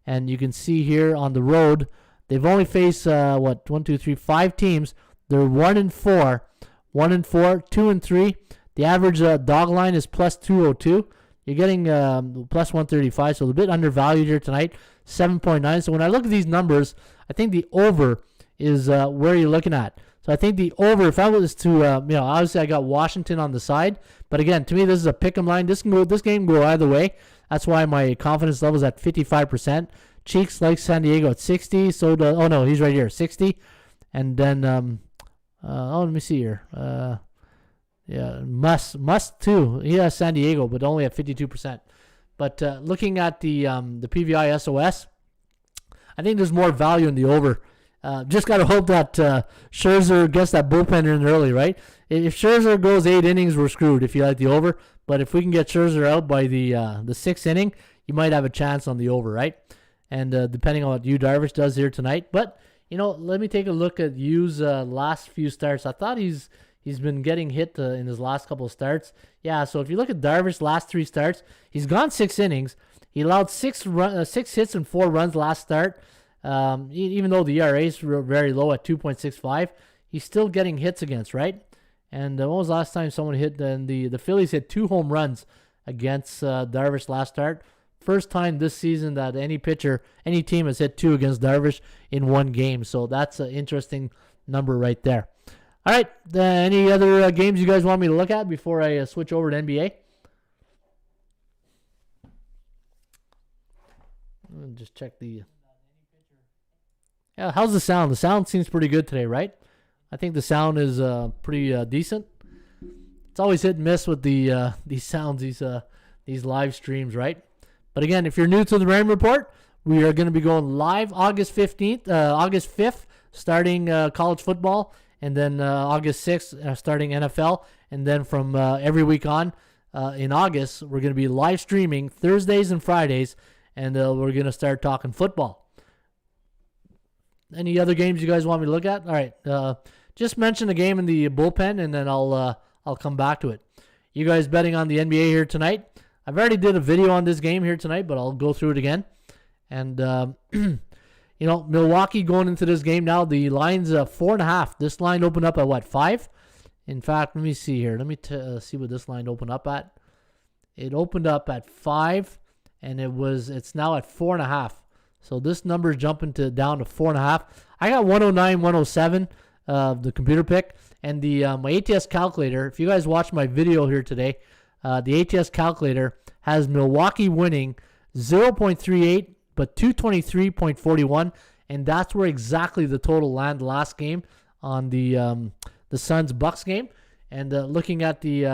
And you can see here on the road, they've only faced 5 teams. They're 1-4, 2-3. The average dog line is plus 202. You're getting plus 135, so a bit undervalued here tonight. 7.9. So when I look at these numbers, I think the over is where you're looking at. So I think the over, if I was to, obviously I got Washington on the side, but again, to me this is a pick'em line. This game can go either way. That's why my confidence level is at 55%. Cheeks likes San Diego at 60. He's right here, 60. And then, let me see here. Must too. He has San Diego, but only at 52%. But looking at the PVI SOS, I think there's more value in the over. Just got to hope that Scherzer gets that bullpen in early, right? If Scherzer goes 8 innings, we're screwed if you like the over. But if we can get Scherzer out by the 6th inning, you might have a chance on the over, right? And depending on what Yu Darvish does here tonight. But, let me take a look at Yu's last few starts. I thought he's been getting hit in his last couple of starts. Yeah, so if you look at Darvish's last 3 starts, he's gone 6 innings. He allowed 6 hits and 4 runs last start. Even though the ERA is very low at 2.65, he's still getting hits against, right? And when was the last time someone hit? Then the Phillies hit 2 home runs against Darvish last start. First time this season that any team has hit 2 against Darvish in 1 game. So that's an interesting number right there. All right, any other games you guys want me to look at before I switch over to NBA? Let me just check the... Yeah, how's the sound? The sound seems pretty good today, right? I think the sound is pretty decent. It's always hit and miss with these sounds, these live streams, right? But again, if you're new to the Raymond Report, we are going to be going live August 5th, starting college football, and then August 6th, starting NFL, and then from every week on in August, we're going to be live streaming Thursdays and Fridays, and we're going to start talking football. Any other games you guys want me to look at? All right, just mention the game in the bullpen, and then I'll come back to it. You guys betting on the NBA here tonight? I've already did a video on this game here tonight, but I'll go through it again. And Milwaukee going into this game now. The line's 4.5. This line opened up at what, 5? In fact, let me see here. Let me see what this line opened up at. It opened up at 5, and it's now at 4.5. So this number is jumping down to 4.5. I got 109, 107, the computer pick, and my ATS calculator. If you guys watch my video here today, the ATS calculator has Milwaukee winning 0.38, but 223.41, and that's where exactly the total landed last game on the Suns-Bucks game. And looking at the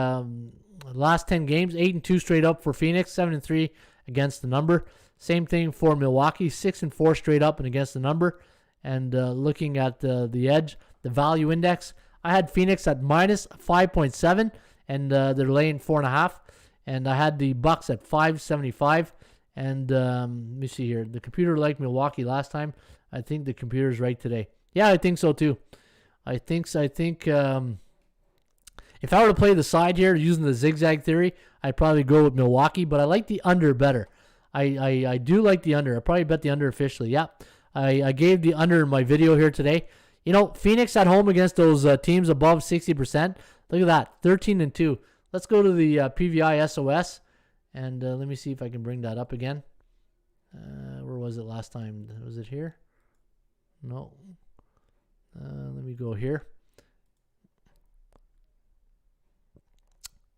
last 10 games, 8-2 straight up for Phoenix, 7-3 against the number. Same thing for Milwaukee, 6-4 straight up and against the number. And looking at the edge, the value index, I had Phoenix at minus 5.7, and they're laying 4.5. And I had the Bucks at 5.75. And let me see here. The computer liked Milwaukee last time. I think the computer's right today. Yeah, I think so too. I think it If I were to play the side here using the zigzag theory, I'd probably go with Milwaukee, but I like the under better. I do like the under. I probably bet the under officially. Yeah, I gave the under in my video here today. Phoenix at home against those teams above 60%. Look at that, 13-2. Let's go to the PVI SOS, and let me see if I can bring that up again. Where was it last time? Was it here? No. Let me go here.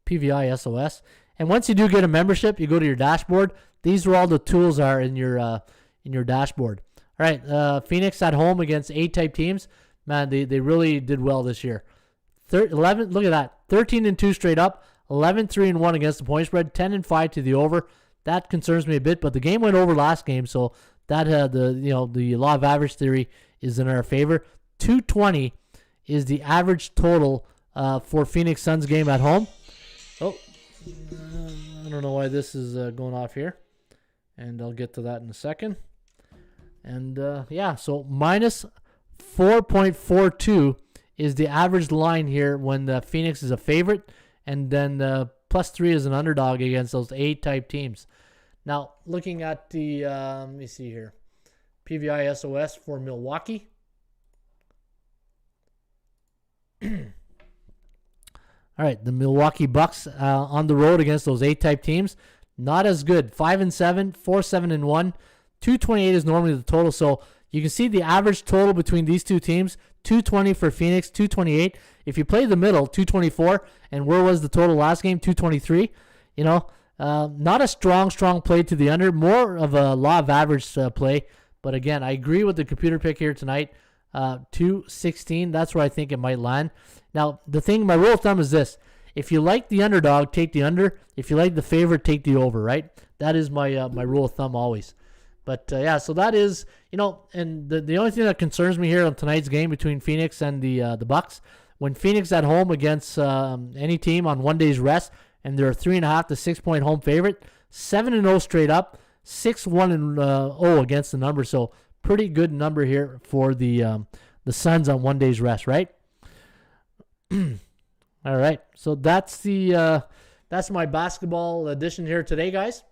PVI SOS. And once you do get a membership, you go to your dashboard. These are all the tools are in your dashboard. All right, Phoenix at home against A-type teams. Man, they really did well this year. 11. Look at that, 13-2 straight up. 11-3-1 against the point spread. 10-5 to the over. That concerns me a bit, but the game went over last game, so that the law of average theory is in our favor. 220 is the average total for Phoenix Suns game at home. Oh, I don't know why this is going off here, and I'll get to that in a second. And so minus 4.42 is the average line here when the Phoenix is a favorite, and then plus 3 is an underdog against those A-type teams. Now, looking at the, let me see here, PVI SOS for Milwaukee. All right, the Milwaukee Bucks on the road against those A-type teams, not as good. 5-7, 4-7-1, 228 is normally the total. So you can see the average total between these two teams: 220 for Phoenix, 228. If you play the middle, 224. And where was the total last game? 223. Not a strong play to the under. More of a law of average play. But again, I agree with the computer pick here tonight. 216. That's where I think it might land. Now, my rule of thumb is this: if you like the underdog, take the under. If you like the favorite, take the over. Right? That is my my rule of thumb always. But so that is, and the only thing that concerns me here on tonight's game between Phoenix and the Bucks, when Phoenix at home against any team on 1 day's rest, and they're a 3.5 to 6 point home favorite, 7-0 straight up, 6-1-0 against the number. So pretty good number here for the Suns on 1 day's rest, right? All right, so that's my basketball edition here today, guys.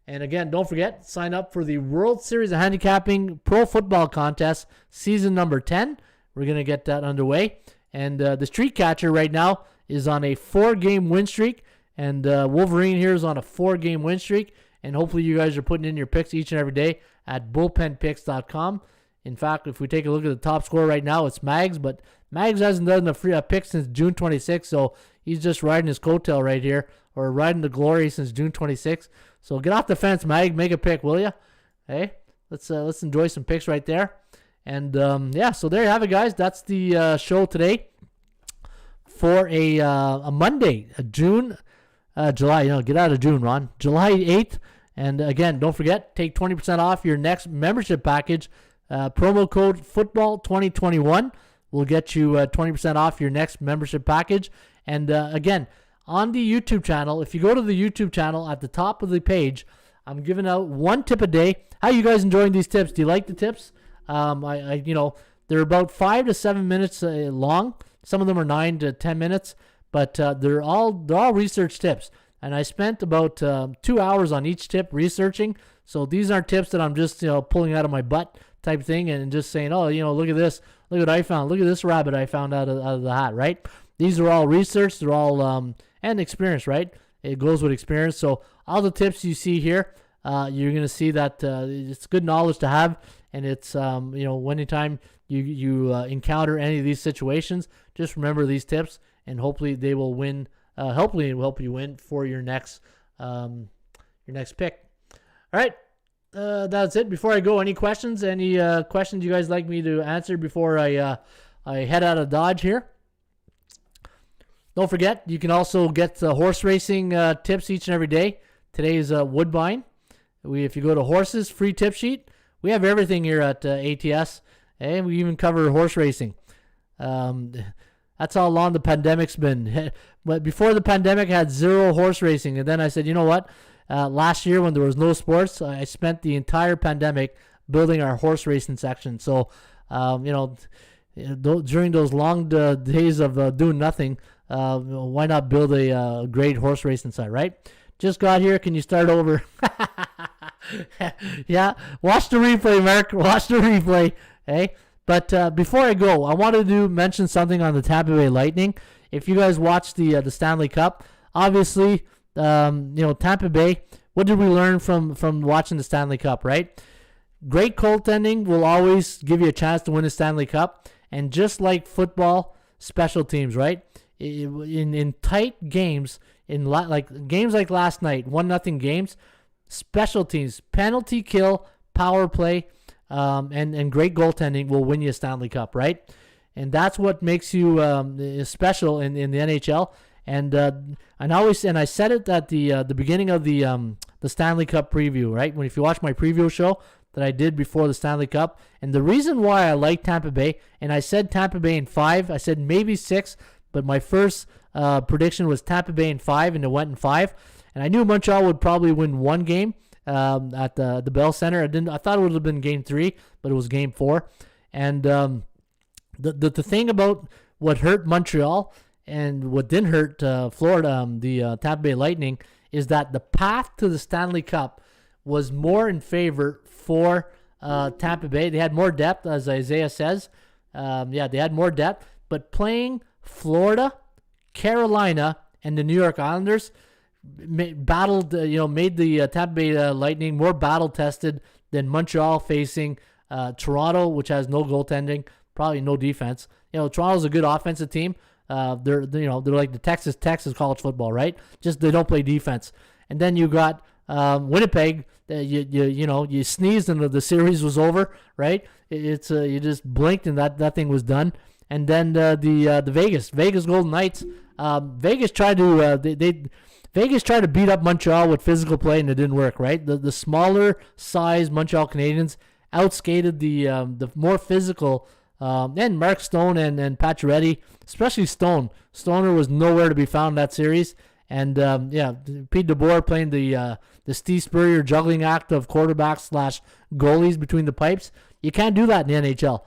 And again, don't forget, sign up for the World Series of Handicapping Pro Football Contest, season number 10. We're going to get that underway. And the Street Catcher right now is on a 4-game win streak. And Wolverine here is on a 4-game win streak. And hopefully you guys are putting in your picks each and every day at bullpenpicks.com. In fact, if we take a look at the top score right now, it's Mags. But Mags hasn't done a free pick since June 26th. So he's just riding his coattail right here, or riding the glory since June 26th. So get off the fence, Mag. Make a pick, will you? Hey, let's enjoy some picks right there. And so there you have it, guys. That's the show today for a Monday, July. Get out of June, Ron. July 8th. And again, don't forget, take 20% off your next membership package. Promo code football2021 will get you 20% off your next membership package. And again, on the YouTube channel, if you go to the YouTube channel at the top of the page, I'm giving out one tip a day. How are you guys enjoying these tips? Do you like the tips? They're about 5 to 7 minutes long. Some of them are 9 to 10 minutes, but they're all research tips. And I spent about 2 hours on each tip researching. So these aren't tips that I'm just pulling out of my butt type thing and just saying, look at this, look what I found, look at this rabbit I found out of the hat, right? These are all research. They're all and experience, right? It goes with experience. So all the tips you see here, you're going to see that it's good knowledge to have. And it's, anytime you encounter any of these situations, just remember these tips, and hopefully they will win. Hopefully it will help you win for your next pick. All right. That's it. Before I go, any questions? Any questions you guys like me to answer before I head out of Dodge here? Don't forget, you can also get horse racing tips each and every day. Today is Woodbine. If you go to horses, free tip sheet, we have everything here at ATS, and we even cover horse racing. That's how long the pandemic's been. But before the pandemic, I had zero horse racing, and then I said, you know what? Last year when there was no sports, I spent the entire pandemic building our horse racing section. So, during those long days of doing nothing, why not build a great horse race inside, right? Just got here. Can you start over? Yeah, watch the replay, Mark. Watch the replay. Hey, but before I go, I wanted to mention something on the Tampa Bay Lightning. If you guys watched the Stanley Cup, obviously, Tampa Bay. What did we learn from watching the Stanley Cup, right? Great goaltending will always give you a chance to win a Stanley Cup, and just like football, special teams, right? In tight games, games like last night, 1-0 games, special teams, penalty kill, power play, and great goaltending will win you a Stanley Cup, right? And that's what makes you special in the NHL. And I said it at the beginning of the Stanley Cup preview, right? If you watch my preview show that I did before the Stanley Cup, and the reason why I like Tampa Bay, and I said Tampa Bay in 5, I said maybe 6, but my first prediction was Tampa Bay in 5, and it went in 5. And I knew Montreal would probably win one game at the Bell Center. I thought it would have been Game 3, but it was Game 4. And the thing about what hurt Montreal and what didn't hurt Florida, the Tampa Bay Lightning, is that the path to the Stanley Cup was more in favor for Tampa Bay. They had more depth, as Isaiah says. They had more depth. But playing Florida, Carolina, and the New York Islanders made the Tampa Bay Lightning more battle-tested than Montreal facing Toronto, which has no goaltending, probably no defense. Toronto's a good offensive team. They're like the Texas college football, right? Just they don't play defense. And then you got Winnipeg. You sneezed and the series was over, right? It's you just blinked and that thing was done. And then the Vegas Golden Knights. Vegas tried to beat up Montreal with physical play, and it didn't work, right? The smaller size Montreal Canadiens outskated the more physical and Mark Stone and Pacioretty, especially Stone. Stoner was nowhere to be found in that series. And Pete DeBoer playing the Steve Spurrier juggling act of quarterbacks / goalies between the pipes. You can't do that in the NHL.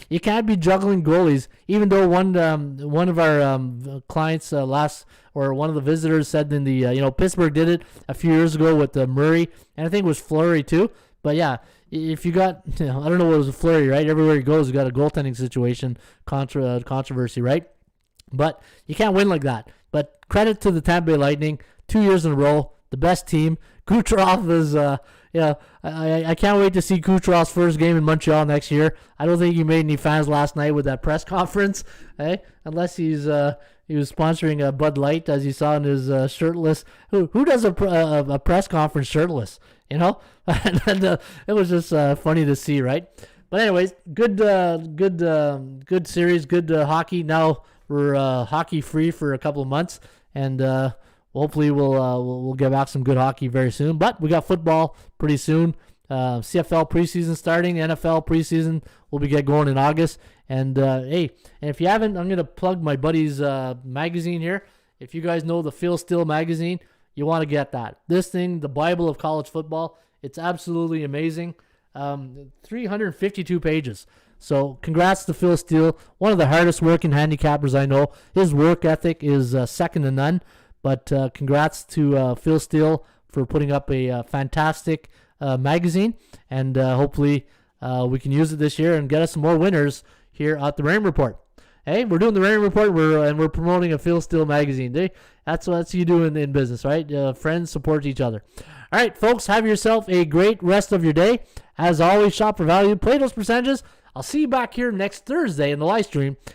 You can't be juggling goalies. Even though one of our clients one of the visitors said in the Pittsburgh did it a few years ago with Murray, and I think it was Fleury too. But yeah, if you got I don't know what was a Fleury, right? Everywhere he goes, you got a goaltending situation controversy, right? But you can't win like that. But credit to the Tampa Bay Lightning, 2 years in a row, the best team. Kucherov is I can't wait to see Kucherov's first game in Montreal next year. I don't think he made any fans last night with that press conference, unless he was sponsoring a Bud Light, as you saw in his shirtless. Who does a press conference shirtless? And it was just funny to see, right? But anyways, good series, good hockey. Now we're hockey free for a couple of months, and hopefully we'll get back some good hockey very soon. But we got football pretty soon. CFL preseason starting, NFL preseason will get going in August. And and if you haven't, I'm gonna plug my buddy's magazine here. If you guys know the Phil Steele magazine, you want to get that. This thing, the Bible of college football, it's absolutely amazing. 352 pages. So congrats to Phil Steele, one of the hardest working handicappers I know. His work ethic is second to none. But congrats to Phil Steele for putting up a fantastic magazine, and hopefully we can use it this year and get us some more winners here at the Raymond Report. Hey, we're doing the Raymond Report, we're promoting a Phil Steele magazine. That's what you do in business, right? Friends support each other. All right, folks, have yourself a great rest of your day. As always, shop for value, play those percentages. I'll see you back here next Thursday in the live stream